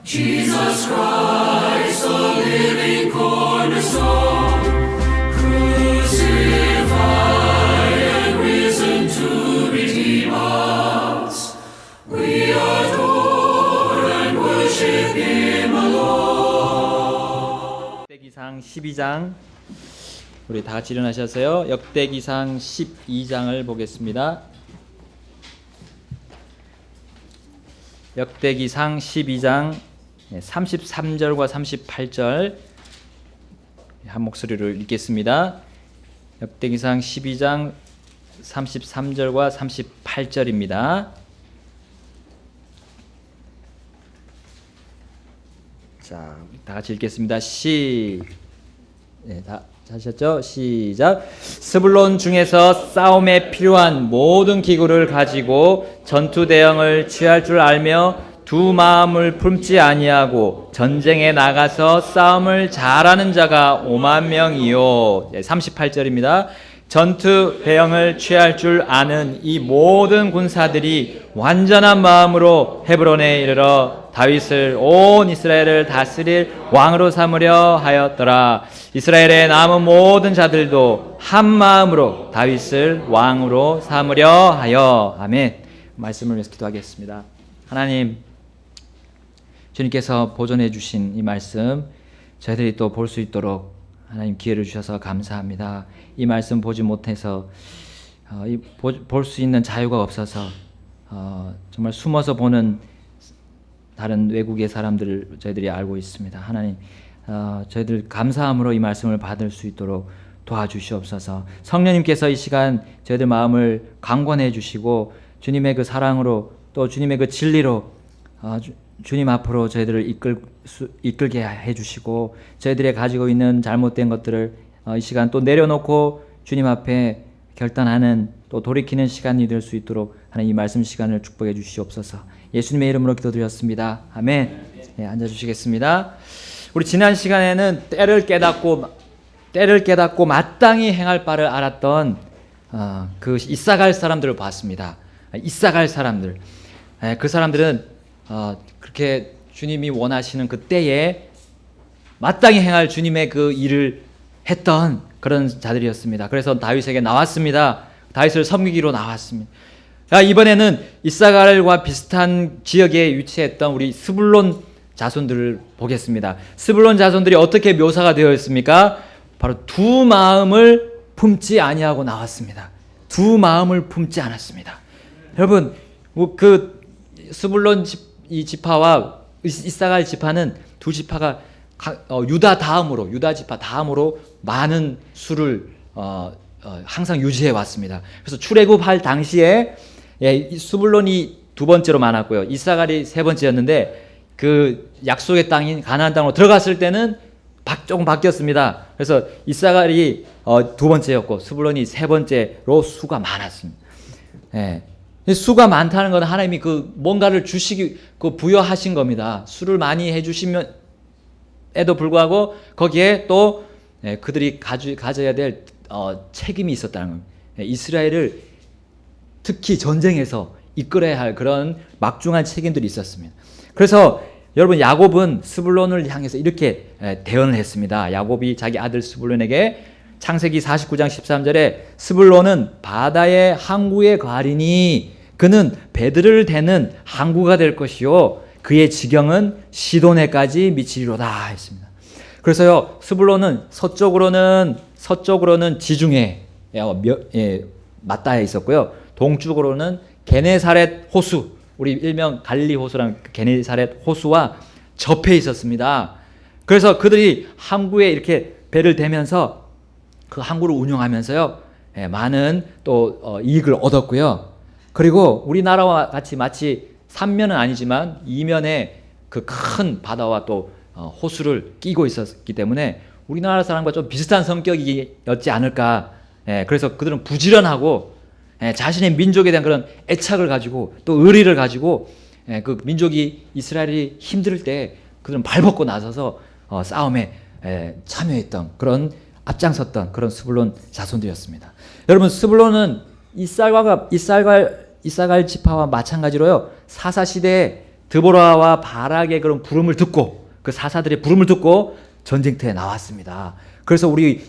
Jesus Christ, the living cornerstone, crucified and risen to redeem us. We adore and worship Him alone. 역대기상 12장, 우리 다 같이 일어나셔서요. 역대기상 12장을 보겠습니다. 역대기상 12장 33절과 38절 한 목소리로 읽겠습니다. 역대기상 12장 33절과 38절입니다. 자, 다 같이 읽겠습니다. 다 하셨죠? 시작. 스불론 중에서 싸움에 필요한 모든 기구를 가지고 전투 대형을 취할 줄 알며 두 마음을 품지 아니하고 전쟁에 나가서 싸움을 잘하는 자가 5만 명이요. 38절입니다. 전투 대형을 취할 줄 아는 이 모든 군사들이 완전한 마음으로 헤브론에 이르러 다윗을 온 이스라엘을 다스릴 왕으로 삼으려 하였더라. 이스라엘의 남은 모든 자들도 한 마음으로 다윗을 왕으로 삼으려 하여. 아멘. 말씀을 위해서 기도하겠습니다. 하나님, 주님께서 보존해 주신 이 말씀 저희들이 또 볼 수 있도록 하나님 기회를 주셔서 감사합니다. 이 말씀 보지 못해서 볼 수 있는 자유가 없어서 정말 숨어서 보는 다른 외국의 사람들을 저희들이 알고 있습니다. 하나님, 저희들 감사함으로 이 말씀을 받을 수 있도록 도와주시옵소서. 성령님께서 이 시간 저희들 마음을 강권해 주시고 주님의 그 사랑으로 또 주님의 그 진리로 주님 앞으로 저희들을 이끌게 해주시고 저희들이 가지고 있는 잘못된 것들을 이 시간 또 내려놓고 주님 앞에 결단하는 또 돌이키는 시간이 될 수 있도록 하는 이 말씀 시간을 축복해 주시옵소서. 예수님의 이름으로 기도드렸습니다. 아멘. 네, 앉아주시겠습니다. 우리 지난 시간에는 때를 깨닫고 마땅히 행할 바를 알았던 그 이사갈 사람들을 봤습니다. 이사갈 사람들. 그 사람들은 그렇게 주님이 원하시는 그 때에 마땅히 행할 주님의 그 일을 했던 그런 자들이었습니다. 그래서 다윗에게 나왔습니다. 다윗을 섬기기로 나왔습니다. 이번에는 이사갈과 비슷한 지역에 위치했던 우리 스불론 자손들을 보겠습니다. 스불론 자손들이 어떻게 묘사가 되어 있습니까? 바로 두 마음을 품지 아니하고 나왔습니다. 두 마음을 품지 않았습니다. 여러분, 그 스불론 이 지파와 이사갈 지파는 두 지파가 유다 지파 다음으로 많은 수를 항상 유지해 왔습니다. 그래서 출애굽할 당시에 스불론이 두 번째로 많았고요. 이사갈이 세 번째였는데 그 약속의 땅인 가나안 땅으로 들어갔을 때는 조금 바뀌었습니다. 그래서 이사갈이 두 번째였고 스불론이 세 번째로 수가 많았습니다. 수가 많다는 건 하나님이 그 뭔가를 부여하신 겁니다. 수를 많이 해주시면에도 불구하고 거기에 또 그들이 가져야 될 책임이 있었다는 겁니다. 이스라엘을 특히 전쟁에서 이끌어야 할 그런 막중한 책임들이 있었습니다. 그래서 여러분, 야곱은 스불론을 향해서 이렇게 대언을 했습니다. 야곱이 자기 아들 스불론에게 창세기 49장 13절에 스불론은 바다의 항구에 거하리니 그는 배들을 대는 항구가 될 것이요 그의 지경은 시도네까지 미치리로다 했습니다. 그래서요, 스불론은 서쪽으로는 지중해 맞닿아 있었고요, 동쪽으로는 게네사렛 호수, 우리 일명 갈릴리 호수라는 게네사렛 호수와 접해 있었습니다. 그래서 그들이 항구에 이렇게 배를 대면서 그 항구를 운영하면서요, 많은 또 이익을 얻었고요. 그리고 우리나라와 같이 마치 3면은 아니지만 2면에 그 큰 바다와 또 호수를 끼고 있었기 때문에 우리나라 사람과 좀 비슷한 성격이었지 않을까. 그래서 그들은 부지런하고 자신의 민족에 대한 그런 애착을 가지고 또 의리를 가지고 그 민족이 이스라엘이 힘들 때 그들은 발벗고 나서서 싸움에 참여했던 그런 앞장섰던 그런 스불론 자손들이었습니다. 여러분, 스불론은 이사갈 지파와 마찬가지로요, 사사시대에 드보라와 바락의 그런 부름을 듣고 그 사사들의 부름을 듣고 전쟁터에 나왔습니다. 그래서 우리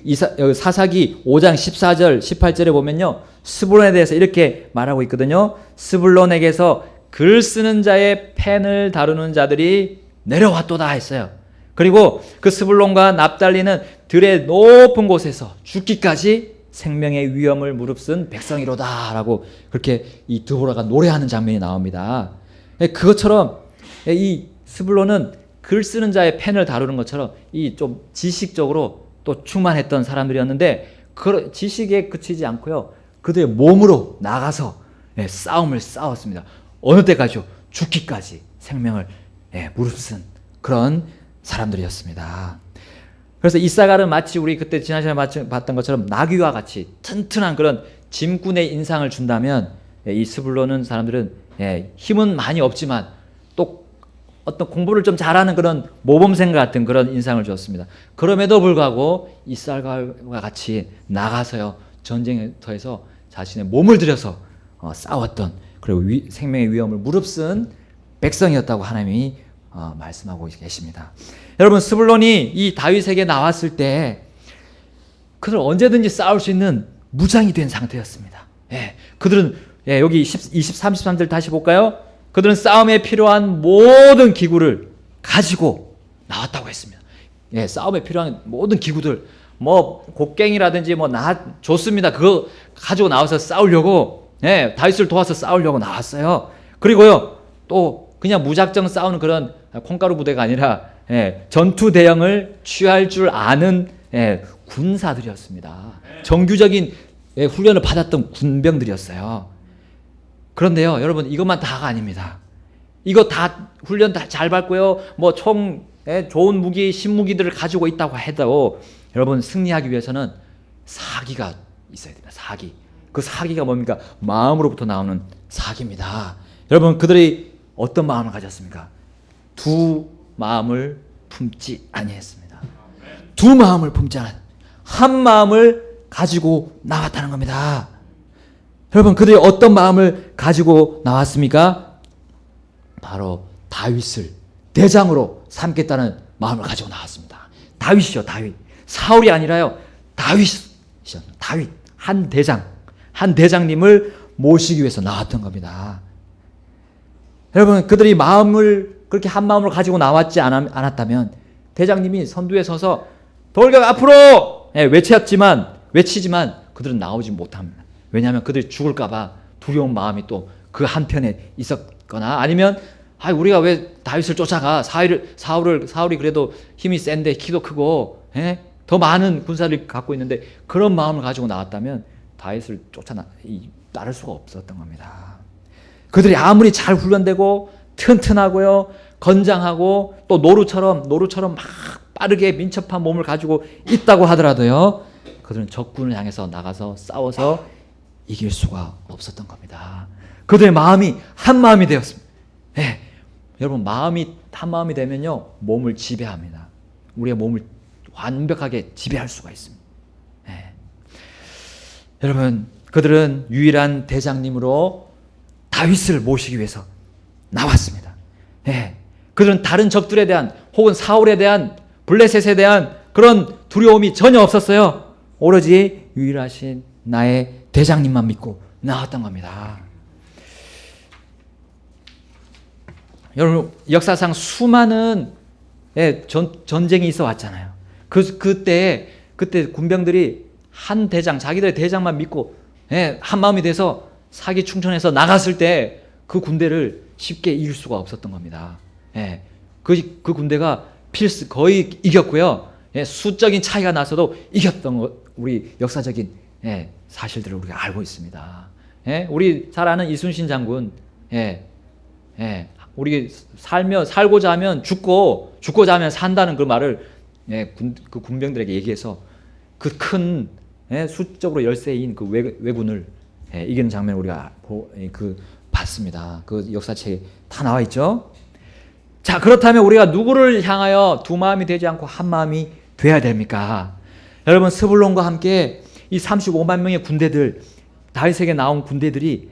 사사기 5장 14절 18절에 보면요, 스불론에 대해서 이렇게 말하고 있거든요. 스불론에게서 글 쓰는 자의 펜을 다루는 자들이 내려왔도다 했어요. 그리고 그 스불론과 납달리는 들의 높은 곳에서 죽기까지 생명의 위험을 무릅쓴 백성이로다 라고 그렇게 이 드보라가 노래하는 장면이 나옵니다. 그것처럼 이 스불론은 글 쓰는 자의 펜을 다루는 것처럼 이 좀 지식적으로 또 충만했던 사람들이었는데 그 지식에 그치지 않고요, 그들의 몸으로 나가서 싸움을 싸웠습니다. 어느 때까지요? 죽기까지 생명을 무릅쓴 그런 사람들이었습니다. 그래서 이사갈은 마치 우리 그때 지난 시간에 봤던 것처럼 나귀와 같이 튼튼한 그런 짐꾼의 인상을 준다면, 이 스불론은 사람들은 힘은 많이 없지만 또 어떤 공부를 좀 잘하는 그런 모범생 같은 그런 인상을 주었습니다. 그럼에도 불구하고 이사갈과 같이 나가서요, 전쟁터에서 자신의 몸을 들여서 싸웠던, 그리고 생명의 위험을 무릅쓴 백성이었다고 하나님이 말씀하고 계십니다. 여러분, 스불론이 이 다윗에게 나왔을 때 그들은 언제든지 싸울 수 있는 무장이 된 상태였습니다. 그들은 여기 20, 33절 다시 볼까요? 그들은 싸움에 필요한 모든 기구를 가지고 나왔다고 했습니다. 싸움에 필요한 모든 기구들, 뭐 곡괭이라든지 뭐 좋습니다. 그거 가지고 나와서 싸우려고, 다윗을 도와서 싸우려고 나왔어요. 그리고요, 또 그냥 무작정 싸우는 그런 콩가루 부대가 아니라 전투 대형을 취할 줄 아는 군사들이었습니다. 정규적인 훈련을 받았던 군병들이었어요. 그런데요, 여러분, 이것만 다가 아닙니다. 이거 다 훈련 다 잘 받고요, 뭐 총 좋은 무기, 신무기들을 가지고 있다고 해도 여러분, 승리하기 위해서는 사기가 있어야 됩니다. 사기. 그 사기가 뭡니까? 마음으로부터 나오는 사기입니다. 여러분, 그들이 어떤 마음을 가졌습니까? 두 마음을 품지 아니했습니다. 두 마음을 품지 않은 한 마음을 가지고 나왔다는 겁니다. 여러분, 그들이 어떤 마음을 가지고 나왔습니까? 바로 다윗을 대장으로 삼겠다는 마음을 가지고 나왔습니다. 다윗이요, 다윗. 사울이 아니라요, 다윗이요, 다윗. 한 대장님을 모시기 위해서 나왔던 겁니다. 여러분, 그들이 마음을 그렇게 한 마음으로 가지고 나왔지 않았다면 대장님이 선두에 서서 돌격 앞으로 외치지만 그들은 나오지 못합니다. 왜냐하면 그들이 죽을까봐 두려운 마음이 또 그 한편에 있었거나, 아니면 우리가 왜 다윗을 쫓아가? 사울이 그래도 힘이 센데 키도 크고 더 많은 군사를 갖고 있는데, 그런 마음을 가지고 나왔다면 다윗을 따를 수가 없었던 겁니다. 그들이 아무리 잘 훈련되고 튼튼하고요, 건장하고 또 노루처럼 막 빠르게 민첩한 몸을 가지고 있다고 하더라도요, 그들은 적군을 향해서 나가서 싸워서 이길 수가 없었던 겁니다. 그들의 마음이 한 마음이 되었습니다. 여러분, 마음이 한 마음이 되면요, 몸을 지배합니다. 우리의 몸을 완벽하게 지배할 수가 있습니다. 여러분, 그들은 유일한 대장님으로 다윗을 모시기 위해서 나왔습니다. 그들은 다른 적들에 대한, 혹은 사울에 대한, 블레셋에 대한 그런 두려움이 전혀 없었어요. 오로지 유일하신 나의 대장님만 믿고 나왔던 겁니다. 여러분, 역사상 수많은 전쟁이 있어 왔잖아요. 그때 군병들이 한 대장, 자기들의 대장만 믿고 한 마음이 돼서 사기 충천해서 나갔을 때 그 군대를 쉽게 이길 수가 없었던 겁니다. 그 군대가 거의 이겼고요. 수적인 차이가 나서도 이겼던 것, 우리 역사적인 사실들을 우리가 알고 있습니다. 우리 잘 아는 이순신 장군, 우리 살고자 하면 죽고자 하면 산다는 그 말을 그 군병들에게 얘기해서 그 큰 수적으로 열세인 그 왜군을 이기는 장면을 우리가 봤습니다. 그 역사책에 다 나와 있죠. 자, 그렇다면 우리가 누구를 향하여 두 마음이 되지 않고 한 마음이 돼야 됩니까? 여러분, 스불론과 함께 이 35만 명의 군대들, 다윗에게 나온 군대들이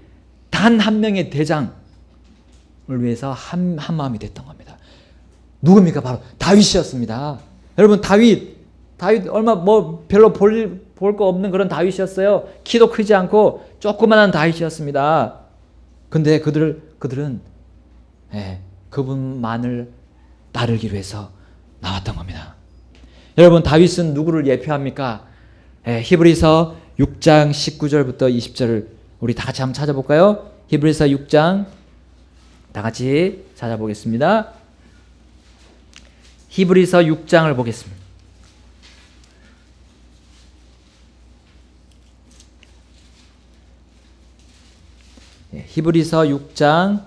단 한 명의 대장, 위해서 한 마음이 됐던 겁니다. 누굽니까? 바로 다윗이었습니다. 여러분, 다윗 얼마 별로 볼 거 없는 그런 다윗이었어요. 키도 크지 않고 조그만한 다윗이었습니다. 근데 그들은 그분만을 따르기 위해서 나왔던 겁니다. 여러분, 다윗은 누구를 예표합니까? 히브리서 6장 19절부터 20절을 우리 다 같이 한번 찾아볼까요? 히브리서 6장 다 같이 찾아보겠습니다. 히브리서 6장을 보겠습니다. 히브리서 6장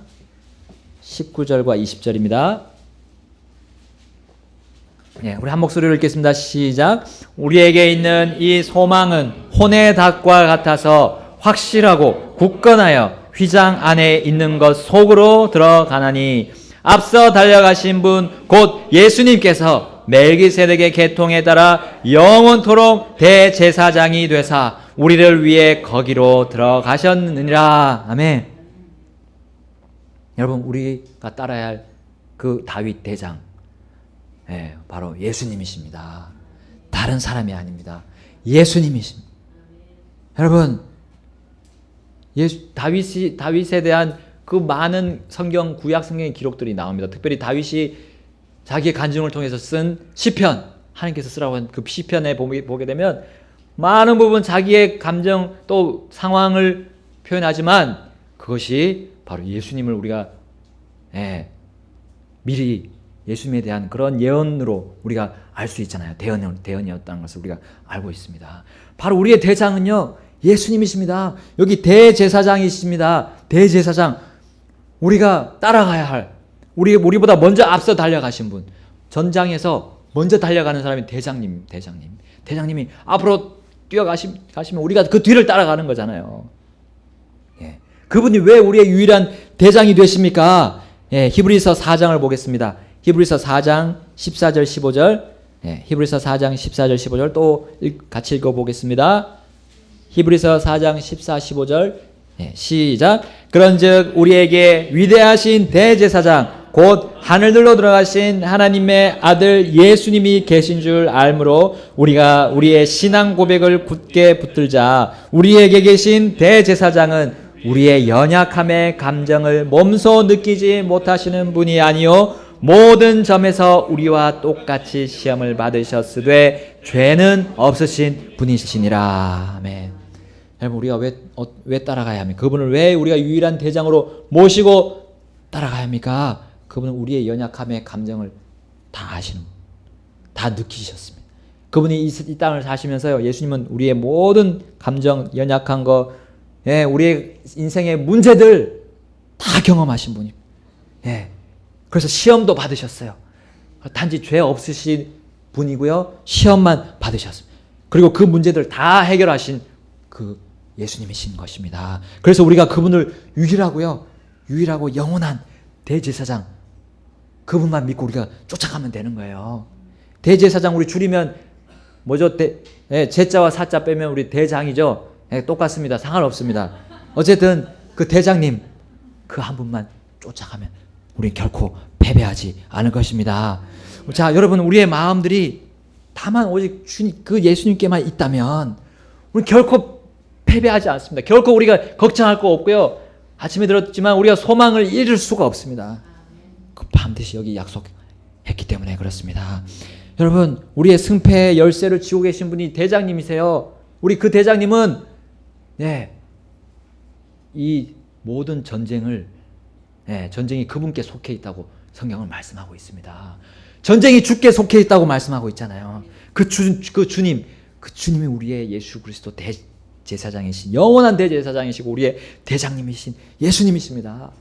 19절과 20절입니다. 우리 한 목소리로 읽겠습니다. 시작. 우리에게 있는 이 소망은 혼의 닭과 같아서 확실하고 굳건하여 휘장 안에 있는 것 속으로 들어가나니 앞서 달려가신 분 곧 예수님께서 멜기세덱의 계통에 따라 영원토록 대제사장이 되사 우리를 위해 거기로 들어가셨느니라. 아멘. 여러분, 우리가 따라야 할 그 다윗 대장, 바로 예수님이십니다. 다른 사람이 아닙니다. 예수님이십니다. 여러분, 다윗에 대한 그 많은 구약 성경의 기록들이 나옵니다. 특별히 다윗이 자기의 간증을 통해서 쓴 시편, 하나님께서 쓰라고 한 그 시편에 보게 되면 많은 부분 자기의 감정 또 상황을 표현하지만 그것이 바로 예수님을 우리가 미리 예수님에 대한 그런 예언으로 우리가 알 수 있잖아요. 대언이었다는 것을 우리가 알고 있습니다. 바로 우리의 대장은요, 예수님이십니다. 여기 대제사장이십니다. 대제사장. 우리가 따라가야 할, 우리보다 먼저 앞서 달려가신 분, 전장에서 먼저 달려가는 사람이 대장님이 앞으로 뛰어가시면 우리가 그 뒤를 따라가는 거잖아요. 그분이 왜 우리의 유일한 대장이 되십니까? 히브리서 4장을 보겠습니다. 히브리서 4장 14절 15절. 히브리서 4장 14절 15절 또 같이 읽어보겠습니다. 히브리서 4장 14, 15절. 시작. 그런즉 우리에게 위대하신 대제사장 곧 하늘들로 들어가신 하나님의 아들 예수님이 계신 줄 알므로 우리가 우리의 신앙 고백을 굳게 붙들자. 우리에게 계신 대제사장은 우리의 연약함의 감정을 몸소 느끼지 못하시는 분이 아니요 모든 점에서 우리와 똑같이 시험을 받으셨으되 죄는 없으신 분이시니라. 아멘. 여러분, 우리가 왜 따라가야 합니까? 그분을 왜 우리가 유일한 대장으로 모시고 따라가야 합니까? 그분은 우리의 연약함의 감정을 다 아시는 분, 다 느끼셨습니다. 그분이 이 땅을 사시면서요, 예수님은 우리의 모든 감정, 연약한 거, 우리의 인생의 문제들 다 경험하신 분입니다. 그래서 시험도 받으셨어요. 단지 죄 없으신 분이고요, 시험만 받으셨습니다. 그리고 그 문제들 다 해결하신 그 예수님이신 것입니다. 그래서 우리가 그분을 유일하고 영원한 대제사장, 그분만 믿고 우리가 쫓아가면 되는 거예요. 대제사장 우리 줄이면 뭐죠? 제자와 사자 빼면 우리 대장이죠. 똑같습니다. 상관없습니다. 어쨌든 그 대장님 그 한 분만 쫓아가면 우리 결코 패배하지 않을 것입니다. 자, 여러분, 우리의 마음들이 다만 오직 그 예수님께만 있다면 우리 결코 패배하지 않습니다. 결코 우리가 걱정할 거 없고요. 아침에 들었지만 우리가 소망을 잃을 수가 없습니다. 그 반드시 여기 약속했기 때문에 그렇습니다. 여러분, 우리의 승패의 열쇠를 쥐고 계신 분이 대장님이세요. 우리 그 대장님은 이 모든 전쟁이 그분께 속해 있다고 성경은 말씀하고 있습니다. 전쟁이 주께 속해 있다고 말씀하고 있잖아요. 그 주님이 우리의 예수 그리스도 대제사장이신, 영원한 대제사장이시고 우리의 대장님이신 예수님이십니다.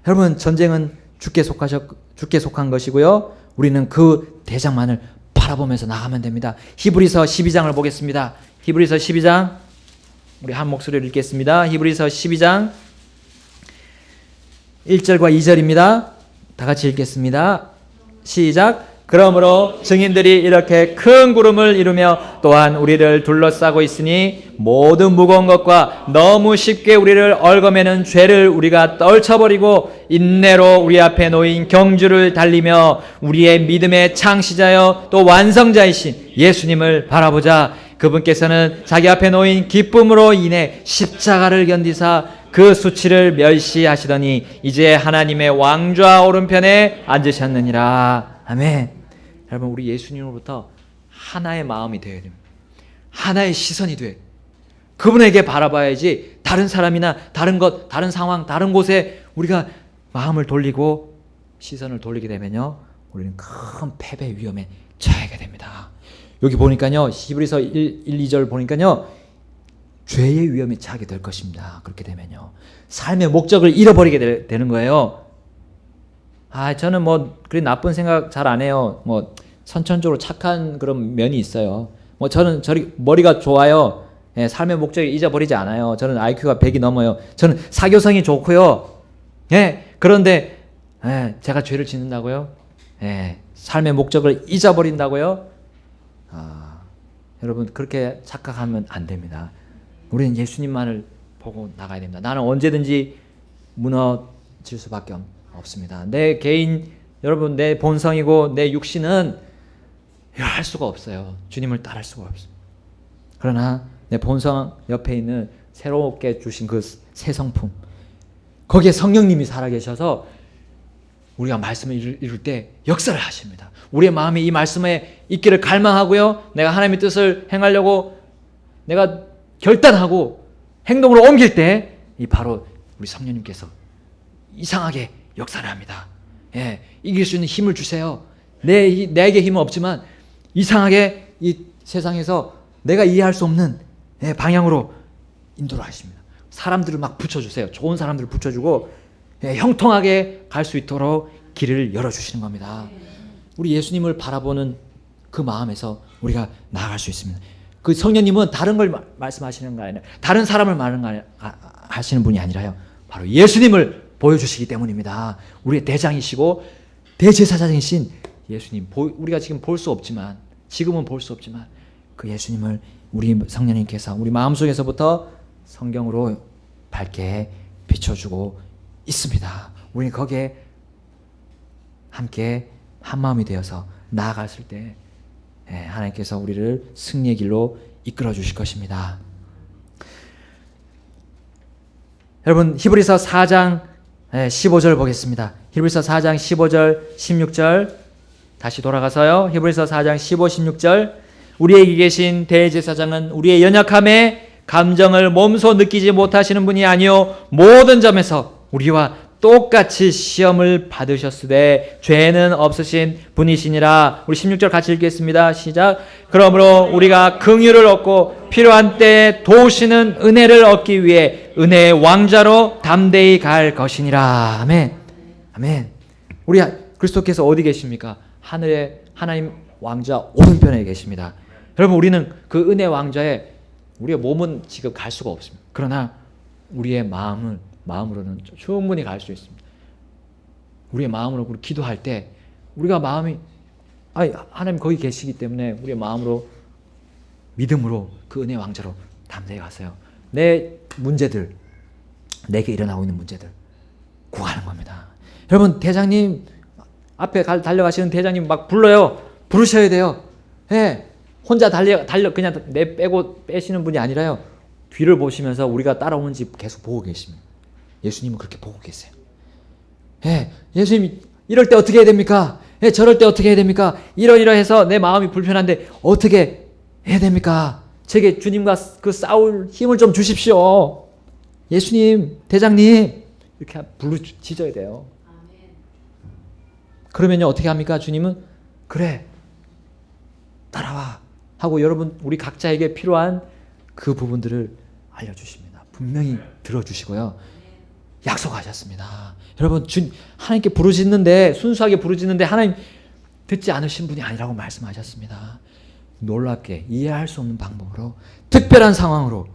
여러분, 전쟁은 주께 속한 것이고요. 우리는 그 대장만을 바라보면서 나가면 됩니다. 히브리서 12장을 보겠습니다. 히브리서 12장 우리 한 목소리로 읽겠습니다. 히브리서 12장 1절과 2절입니다. 다 같이 읽겠습니다. 시작. 그러므로 증인들이 이렇게 큰 구름을 이루며 또한 우리를 둘러싸고 있으니 모든 무거운 것과 너무 쉽게 우리를 얽어매는 죄를 우리가 떨쳐버리고 인내로 우리 앞에 놓인 경주를 달리며 우리의 믿음의 창시자여 또 완성자이신 예수님을 바라보자. 그분께서는 자기 앞에 놓인 기쁨으로 인해 십자가를 견디사 그 수치를 멸시하시더니 이제 하나님의 왕좌 오른편에 앉으셨느니라. 아멘. 여러분, 우리 예수님으로부터 하나의 마음이 되어야 됩니다. 하나의 시선이 돼. 그분에게 바라봐야지 다른 사람이나 다른 것, 다른 상황, 다른 곳에 우리가 마음을 돌리고 시선을 돌리게 되면요, 우리는 큰 패배 위험에 처하게 됩니다. 여기 보니까요, 히브리서 1, 2절 보니까요, 죄의 위험에 처하게 될 것입니다. 그렇게 되면요, 삶의 목적을 잃어버리게 되는 거예요. 저는 그리 나쁜 생각 잘 안 해요. 선천적으로 착한 그런 면이 있어요. 저는 머리가 좋아요. 예, 삶의 목적을 잊어버리지 않아요. 저는 IQ가 100이 넘어요. 저는 사교성이 좋고요. 예, 그런데 제가 죄를 짓는다고요? 예, 삶의 목적을 잊어버린다고요? 여러분, 그렇게 착각하면 안 됩니다. 우리는 예수님만을 보고 나가야 됩니다. 나는 언제든지 무너질 수밖에 없습니다. 내 개인, 여러분, 내 본성이고 내 육신은 할 수가 없어요. 주님을 따를 수가 없습니다. 그러나 내 본성 옆에 있는 새롭게 주신 그 새 성품, 거기에 성령님이 살아계셔서 우리가 말씀을 이룰 때 역사를 하십니다. 우리의 마음이 이 말씀에 있기를 갈망하고요, 내가 하나님의 뜻을 행하려고 내가 결단하고 행동으로 옮길 때 이 바로 우리 성령님께서 이상하게 역사를 합니다. 예, 이길 수 있는 힘을 주세요. 내게 힘은 없지만 이상하게 이 세상에서 내가 이해할 수 없는 방향으로 인도를 하십니다. 사람들을 막 붙여주세요. 좋은 사람들을 붙여주고 형통하게 갈 수 있도록 길을 열어주시는 겁니다. 우리 예수님을 바라보는 그 마음에서 우리가 나아갈 수 있습니다. 그 성령님은 다른 걸 말씀하시는 거 아니라 다른 사람을 하시는 분이 아니라요, 바로 예수님을 보여주시기 때문입니다. 우리의 대장이시고 대제사장이신 예수님, 우리가 지금 볼 수 없지만, 지금은 볼 수 없지만 그 예수님을 우리 성령님께서 우리 마음속에서부터 성경으로 밝게 비춰주고 있습니다. 우리는 거기에 함께 한마음이 되어서 나아갔을 때 하나님께서 우리를 승리의 길로 이끌어 주실 것입니다. 여러분, 히브리서 4장 15절 보겠습니다. 히브리서 4장 15절 16절 다시 돌아가서요, 히브리서 4장 15, 16절 우리에게 계신 대제사장은 우리의 연약함에 감정을 몸소 느끼지 못하시는 분이 아니요 모든 점에서 우리와 똑같이 시험을 받으셨으되 죄는 없으신 분이시니라. 우리 16절 같이 읽겠습니다. 시작. 그러므로 우리가 긍휼을 얻고 필요한 때에 도우시는 은혜를 얻기 위해 은혜의 왕좌로 담대히 갈 것이니라. 아멘. 아멘. 우리 그리스도께서 어디 계십니까? 하늘에 하나님 왕좌 오른편에 계십니다. 여러분, 우리는 그 은혜 왕좌에 우리의 몸은 지금 갈 수가 없습니다. 그러나 우리의 마음으로는 충분히 갈 수 있습니다. 우리의 마음으로 기도할 때 우리가 마음이 하나님 거기 계시기 때문에 우리의 마음으로 믿음으로 그 은혜 왕좌로 담대히 가세요. 내 문제들, 내게 일어나고 있는 문제들 구하는 겁니다. 여러분, 대장님 앞에 달려가시는 대장님 막 불러요. 부르셔야 돼요. 예, 혼자 달려 그냥 빼시는 분이 아니라요, 뒤를 보시면서 우리가 따라오는지 계속 보고 계십니다. 예수님은 그렇게 보고 계세요. 예수님 이럴 때 어떻게 해야 됩니까? 저럴 때 어떻게 해야 됩니까? 이러해서 내 마음이 불편한데 어떻게 해야 됩니까? 제게 주님과 그 싸울 힘을 좀 주십시오. 예수님, 대장님, 이렇게 부르짖어야 돼요. 그러면요, 어떻게 합니까? 주님은 그래, 따라와 하고 여러분, 우리 각자에게 필요한 그 부분들을 알려주십니다. 분명히 들어주시고요, 약속하셨습니다. 여러분, 하나님께 부르짖는데, 순수하게 부르짖는데 하나님 듣지 않으신 분이 아니라고 말씀하셨습니다. 놀랍게 이해할 수 없는 방법으로, 특별한 상황으로,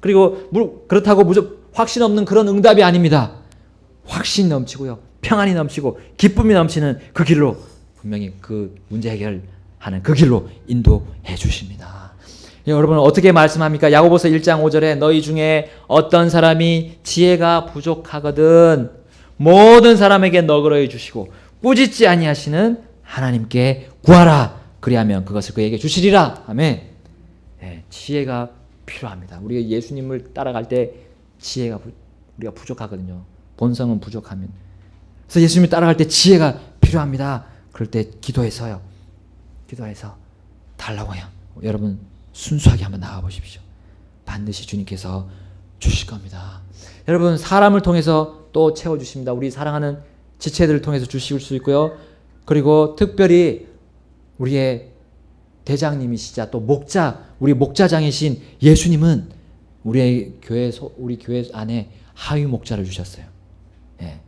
그리고 그렇다고 확신 없는 그런 응답이 아닙니다. 확신 넘치고요, 평안이 넘치고 기쁨이 넘치는 그 길로 분명히 그 문제 해결하는 그 길로 인도해 주십니다. 여러분 어떻게 말씀합니까? 야고보서 1장 5절에 너희 중에 어떤 사람이 지혜가 부족하거든 모든 사람에게 너그러이 주시고 꾸짖지 아니하시는 하나님께 구하라. 그리하면 그것을 그에게 주시리라. 아멘. 네, 지혜가 필요합니다. 우리가 예수님을 따라갈 때 지혜가 우리가 부족하거든요. 본성은 부족하면. 그래서 예수님을 따라갈 때 지혜가 필요합니다. 그럴 때 기도해서 달라고 해요. 여러분 순수하게 한번 나가 보십시오. 반드시 주님께서 주실 겁니다. 여러분 사람을 통해서 또 채워주십니다. 우리 사랑하는 지체들을 통해서 주실 수 있고요. 그리고 특별히 우리의 대장님이시자 또 목자, 우리 목자장이신 예수님은 우리 교회 안에 하위 목자를 주셨어요. 예,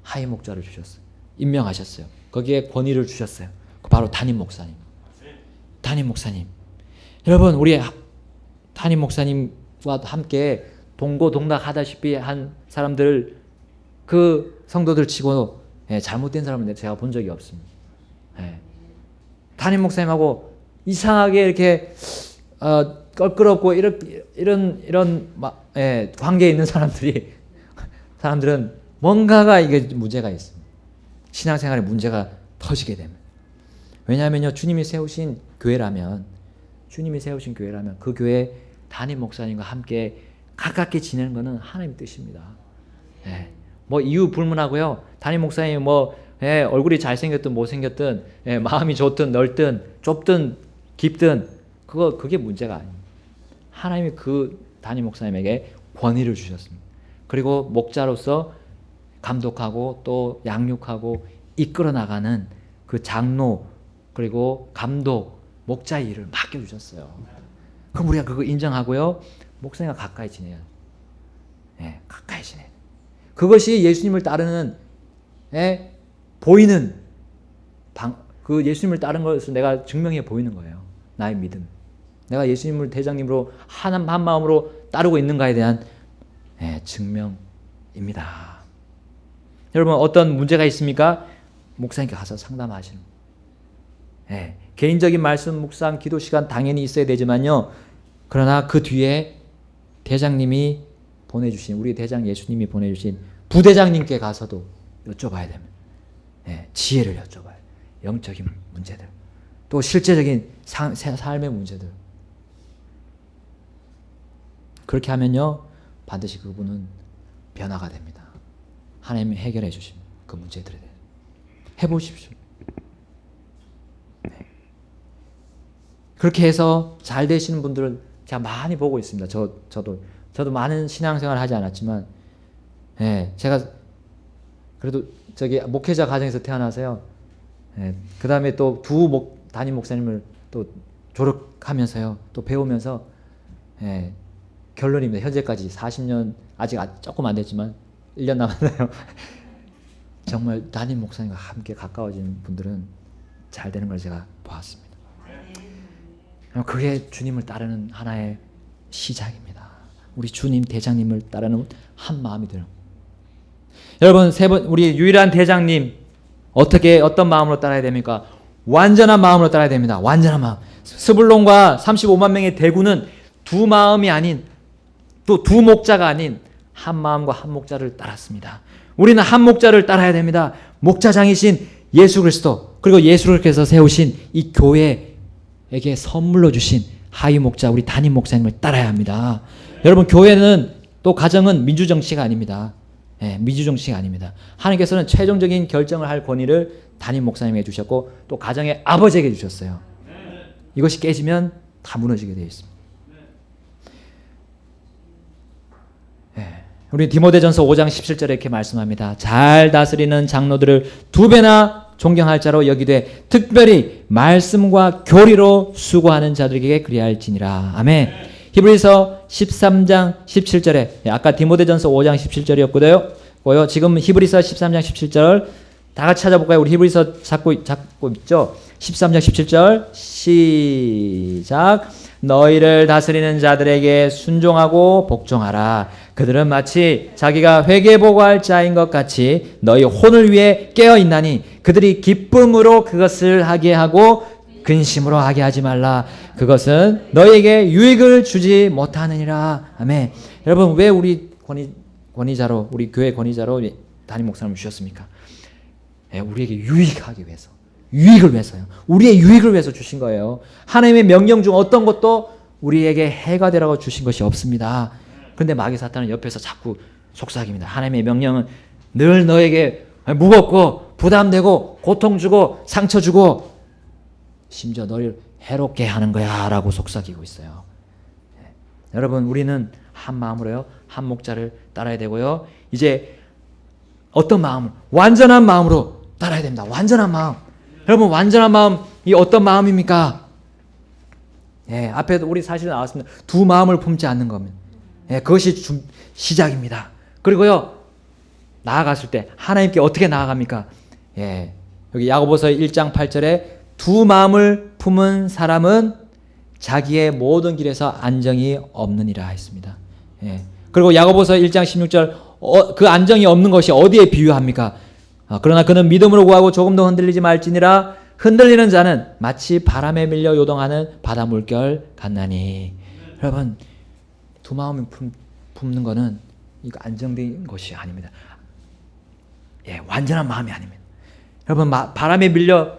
하위 목자를 주셨어요. 임명하셨어요. 거기에 권위를 주셨어요. 바로 담임 목사님. 담임 목사님. 여러분 우리 담임 목사님과 함께 동고동락하다시피 한 사람들 그 성도들 치고 잘못된 사람은 제가 본 적이 없습니다. 담임 목사님하고 이상하게 이렇게 껄끄럽고 이런 관계에 있는 사람들은 뭔가가 이게 문제가 있습니다. 신앙생활에 문제가 터지게 됩니다. 왜냐하면요 주님이 세우신 교회라면 그 교회 담임 목사님과 함께 가깝게 지내는 것은 하나님의 뜻입니다. 뭐 이유 불문하고요. 담임 목사님이 얼굴이 잘생겼든 못생겼든 마음이 좋든 넓든 좁든 깊든 그게 문제가 아닙니다. 하나님이 그 담임 목사님에게 권위를 주셨습니다. 그리고 목자로서 감독하고 또 양육하고 이끌어 나가는 그 장로 그리고 감독 목자의 일을 맡겨주셨어요. 그럼 우리가 그거 인정하고요. 목사님과 가까이 지내야 돼요. 가까이 지내야 돼요. 그것이 예수님을 따르는 보이는 그 예수님을 따른 것을 내가 증명해 보이는 거예요. 나의 믿음. 내가 예수님을 대장님으로 한 마음으로 따르고 있는가에 대한 증명입니다. 여러분 어떤 문제가 있습니까? 목사님께 가서 상담하시는 거예요. 개인적인 말씀, 묵상, 기도 시간 당연히 있어야 되지만요. 그러나 그 뒤에 대장님이 보내주신 우리 대장 예수님이 보내주신 부대장님께 가서도 여쭤봐야 됩니다. 지혜를 여쭤봐요. 영적인 문제들 또 실제적인 삶의 문제들 그렇게 하면요 반드시 그분은 변화가 됩니다. 하나님이 해결해 주십니다. 그 문제들에 대해서 해보십시오. 그렇게 해서 잘 되시는 분들은 제가 많이 보고 있습니다. 저도 많은 신앙생활을 하지 않았지만 제가 그래도 목회자 가정에서 태어나서요. 그 다음에 또 담임 목사님을 또 졸업하면서요. 또 배우면서 결론입니다. 현재까지 40년 아직 조금 안 됐지만 1년 남았나요? 정말 담임 목사님과 함께 가까워지는 분들은 잘 되는 걸 제가 보았습니다. 그게 주님을 따르는 하나의 시작입니다. 우리 주님 대장님을 따르는 한 마음이 되는. 여러분 우리 유일한 대장님 어떤 마음으로 따라야 됩니까? 완전한 마음으로 따라야 됩니다. 완전한 마음. 스불론과 35만 명의 대군은 두 마음이 아닌 또 두 목자가 아닌 한 마음과 한 목자를 따랐습니다. 우리는 한 목자를 따라야 됩니다. 목자장이신 예수 그리스도 그리고 예수님께서 세우신 이 교회에게 선물로 주신 하위 목자 우리 담임 목사님을 따라야 합니다. 여러분 교회는 또 가정은 민주정치가 아닙니다. 민주정치가 아닙니다. 하나님께서는 최종적인 결정을 할 권위를 담임 목사님에게 주셨고 또 가정의 아버지에게 주셨어요. 이것이 깨지면 다 무너지게 되어 있습니다. 우리 디모데전서 5장 17절에 이렇게 말씀합니다. 잘 다스리는 장로들을 2배나 존경할 자로 여기되 특별히 말씀과 교리로 수고하는 자들에게 그리할지니라. 아멘. 히브리서 13장 17절에 아까 디모데전서 5장 17절이었고요. 지금 히브리서 13장 17절 다 같이 찾아볼까요? 우리 히브리서 잡고 있죠? 13장 17절 시작. 너희를 다스리는 자들에게 순종하고 복종하라. 그들은 마치 자기가 회개보고할 자인 것 같이 너희 혼을 위해 깨어있나니 그들이 기쁨으로 그것을 하게 하고 근심으로 하게 하지 말라. 그것은 너희에게 유익을 주지 못하느니라. 아멘. 여러분, 왜 우리 권위자로, 우리 교회 권위자로 담임 목사님을 주셨습니까? 우리에게 유익하기 위해서, 유익을 위해서요. 우리의 유익을 위해서 주신 거예요. 하나님의 명령 중 어떤 것도 우리에게 해가 되라고 주신 것이 없습니다. 그런데 마귀 사탄은 옆에서 자꾸 속삭입니다. 하나님의 명령은 늘 너에게 무겁고 부담되고 고통 주고 상처 주고 심지어 너를 해롭게 하는 거야 라고 속삭이고 있어요. 여러분, 우리는 한 마음으로요, 한 목자를 따라야 되고요. 이제 어떤 마음을? 완전한 마음으로 따라야 됩니다. 완전한 마음. 여러분, 완전한 마음이 어떤 마음입니까? 앞에도 우리 사실 나왔습니다. 두 마음을 품지 않는 거면. 그것이 시작입니다. 그리고요, 나아갔을 때 하나님께 어떻게 나아갑니까? 여기 야고보서 1장 8절에 두 마음을 품은 사람은 자기의 모든 길에서 안정이 없느니라 했습니다. 그리고 야고보서 1장 16절 그 안정이 없는 것이 어디에 비유합니까? 그러나 그는 믿음으로 구하고 조금도 흔들리지 말지니라. 흔들리는 자는 마치 바람에 밀려 요동하는 바다 물결 같나니. 여러분, 두 마음을 품는 것은 이거 안정된 것이 아닙니다. 완전한 마음이 아닙니다. 여러분, 바람에 밀려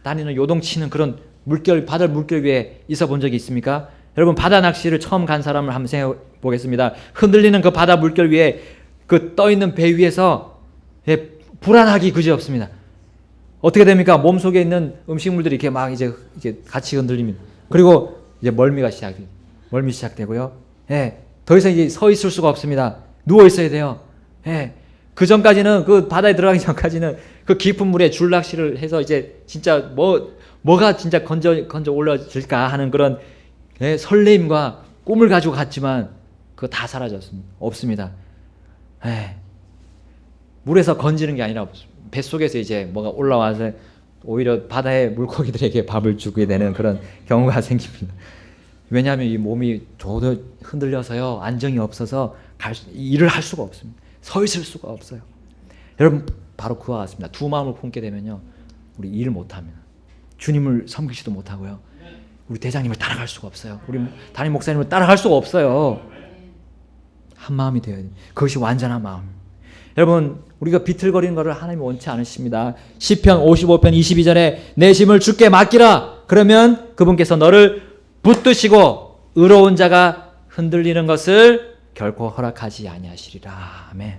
다니는 요동치는 그런 물결, 바다 물결 위에 있어 본 적이 있습니까? 여러분, 바다 낚시를 처음 간 사람을 한번 생각해 보겠습니다. 흔들리는 그 바다 물결 위에 그 떠 있는 배 위에서 불안하기 그지없습니다. 어떻게 됩니까? 몸속에 있는 음식물들이 이렇게 막 이제 같이 흔들립니다. 그리고 이제 멀미 시작되고요. 더 이상 이제 서 있을 수가 없습니다. 누워 있어야 돼요. 그 전까지는, 그 바다에 들어가기 전까지는 그 깊은 물에 줄낚시를 해서 이제 진짜 뭐가 진짜 건져 올라질까 하는 그런 설레임과 꿈을 가지고 갔지만 그거 다 사라졌습니다. 없습니다. 물에서 건지는 게 아니라 뱃속에서 이제 뭐가 올라와서 오히려 바다의 물고기들에게 밥을 주게 되는 그런 경우가 생깁니다. 왜냐하면 이 몸이 저도 흔들려서요, 안정이 없어서 일을 할 수가 없습니다. 서 있을 수가 없어요. 여러분, 바로 그와 같습니다. 두 마음을 품게 되면요, 우리 일을 못합니다. 주님을 섬기지도 못하고요, 우리 대장님을 따라갈 수가 없어요. 우리 담임 목사님을 따라갈 수가 없어요. 한 마음이 되어야 돼요. 그것이 완전한 마음. 여러분, 우리가 비틀거리는 것을 하나님이 원치 않으십니다. 시편 55편 22절에 내 짐을 주께 맡기라. 그러면 그분께서 너를 붙드시고 의로운 자가 흔들리는 것을 결코 허락하지 아니하시리라. 아멘.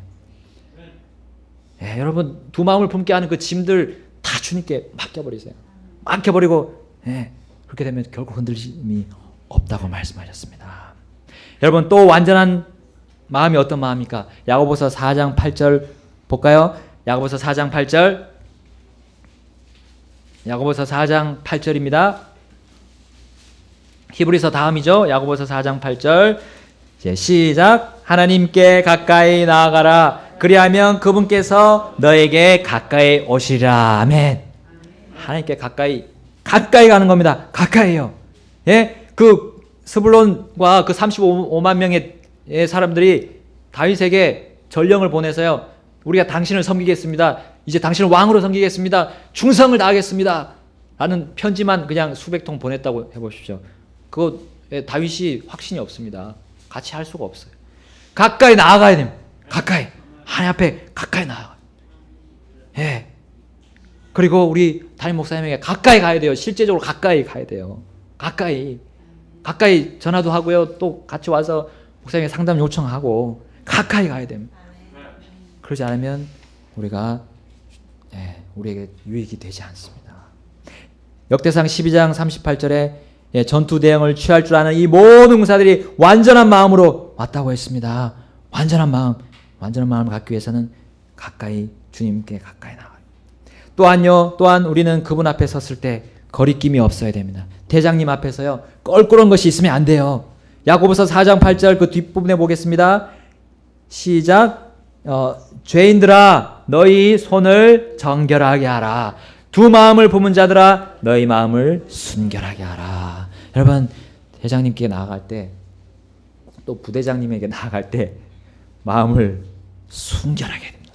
여러분, 두 마음을 품게 하는 그 짐들 다 주님께 맡겨버리세요. 맡겨버리고 그렇게 되면 결코 흔들림이 없다고 말씀하셨습니다. 여러분, 또 완전한 마음이 어떤 마음입니까? 야고보서 4장 8절 볼까요? 야고보서 4장 8절. 야고보서 4장 8절입니다. 히브리서 다음이죠. 야고보서 4장 8절. 이제 시작. 하나님께 가까이 나아가라. 그리하면 그분께서 너에게 가까이 오시리라. 아멘. 하나님께 가까이 가는 겁니다. 가까이요. 그 스불론과 그 35만 명의 사람들이 다윗에게 전령을 보내서요, 우리가 당신을 섬기겠습니다. 이제 당신을 왕으로 섬기겠습니다. 충성을 다하겠습니다. 라는 편지만 그냥 수백 통 보냈다고 해보십시오. 그거 다윗이 확신이 없습니다. 같이 할 수가 없어요. 가까이 나아가야 됩니다. 가까이. 하나님 앞에 가까이 나아가요. 그리고 우리 담임 목사님에게 가까이 가야 돼요. 실제적으로 가까이 가야 돼요. 가까이 전화도 하고요. 또 같이 와서 목사님에게 상담 요청하고 가까이 가야 됩니다. 그러지 않으면 우리에게 유익이 되지 않습니다. 역대상 12장 38절에 전투 대응을 취할 줄 아는 이 모든 군사들이 완전한 마음으로 왔다고 했습니다. 완전한 마음을 갖기 위해서는 주님께 가까이 나가요. 또한 우리는 그분 앞에 섰을 때 거리낌이 없어야 됩니다. 대장님 앞에서요, 껄끄러운 것이 있으면 안 돼요. 야고보서 4장 8절 그 뒷부분에 보겠습니다. 시작. 죄인들아 너희 손을 정결하게 하라. 두 마음을 품은 자들아 너희 마음을 순결하게 하라. 여러분, 대장님께 나아갈 때, 또 부대장님에게 나아갈 때 마음을 순결하게 해야 됩니다.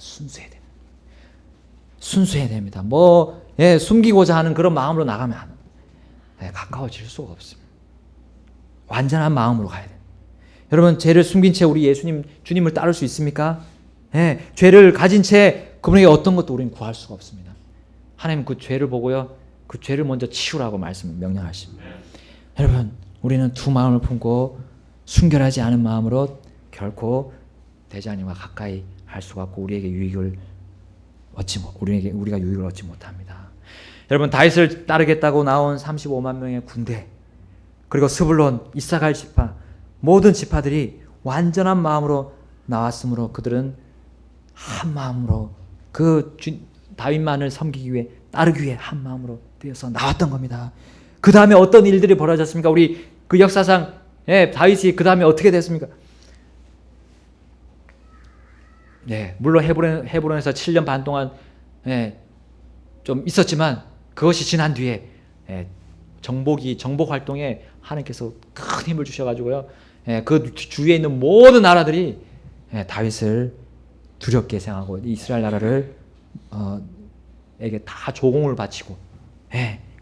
순수해야 됩니다. 숨기고자 하는 그런 마음으로 나가면 가까워질 수가 없습니다. 완전한 마음으로 가야 돼요. 여러분, 죄를 숨긴 채 우리 주님을 따를 수 있습니까? 죄를 가진 채 그분에게 어떤 것도 우리는 구할 수가 없습니다. 하나님 그 죄를 보고요, 그 죄를 먼저 치우라고 명령하십니다. 여러분, 우리는 두 마음을 품고 순결하지 않은 마음으로 결코 대장님과 가까이 할 수가 없고 우리가 유익을 얻지 못합니다. 여러분, 다윗을 따르겠다고 나온 35만 명의 군대, 그리고 스불론, 이사갈 지파, 모든 지파들이 완전한 마음으로 나왔으므로 그들은 한 마음으로 다윗만을 섬기기 위해, 따르기 위해 한 마음으로 되어서 나왔던 겁니다. 그 다음에 어떤 일들이 벌어졌습니까? 우리 그 역사상 다윗이 그 다음에 어떻게 됐습니까? 물론 헤브론에서 7년 반 동안 좀 있었지만 그것이 지난 뒤에 정복 활동에 하나님께서 큰 힘을 주셔가지고요, 그 주위에 있는 모든 나라들이 다윗을 두렵게 생각하고 이스라엘 나라를 에게 다 조공을 바치고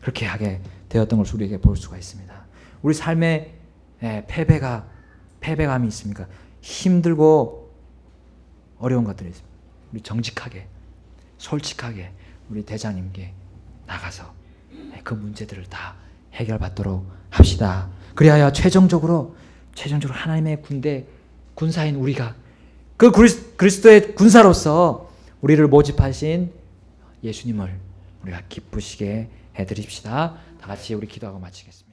그렇게 하게 되었던 것을 우리에게 볼 수가 있습니다. 우리 삶에 패배감이 있습니까? 힘들고 어려운 것들이 있습니다. 우리 정직하게, 솔직하게 우리 대장님께 나가서 그 문제들을 다 해결받도록 합시다. 그리하여 최종적으로 하나님의 군사인 우리가 그 그리스도의 군사로서 우리를 모집하신 예수님을 우리가 기쁘시게 해드립시다. 다 같이 우리 기도하고 마치겠습니다.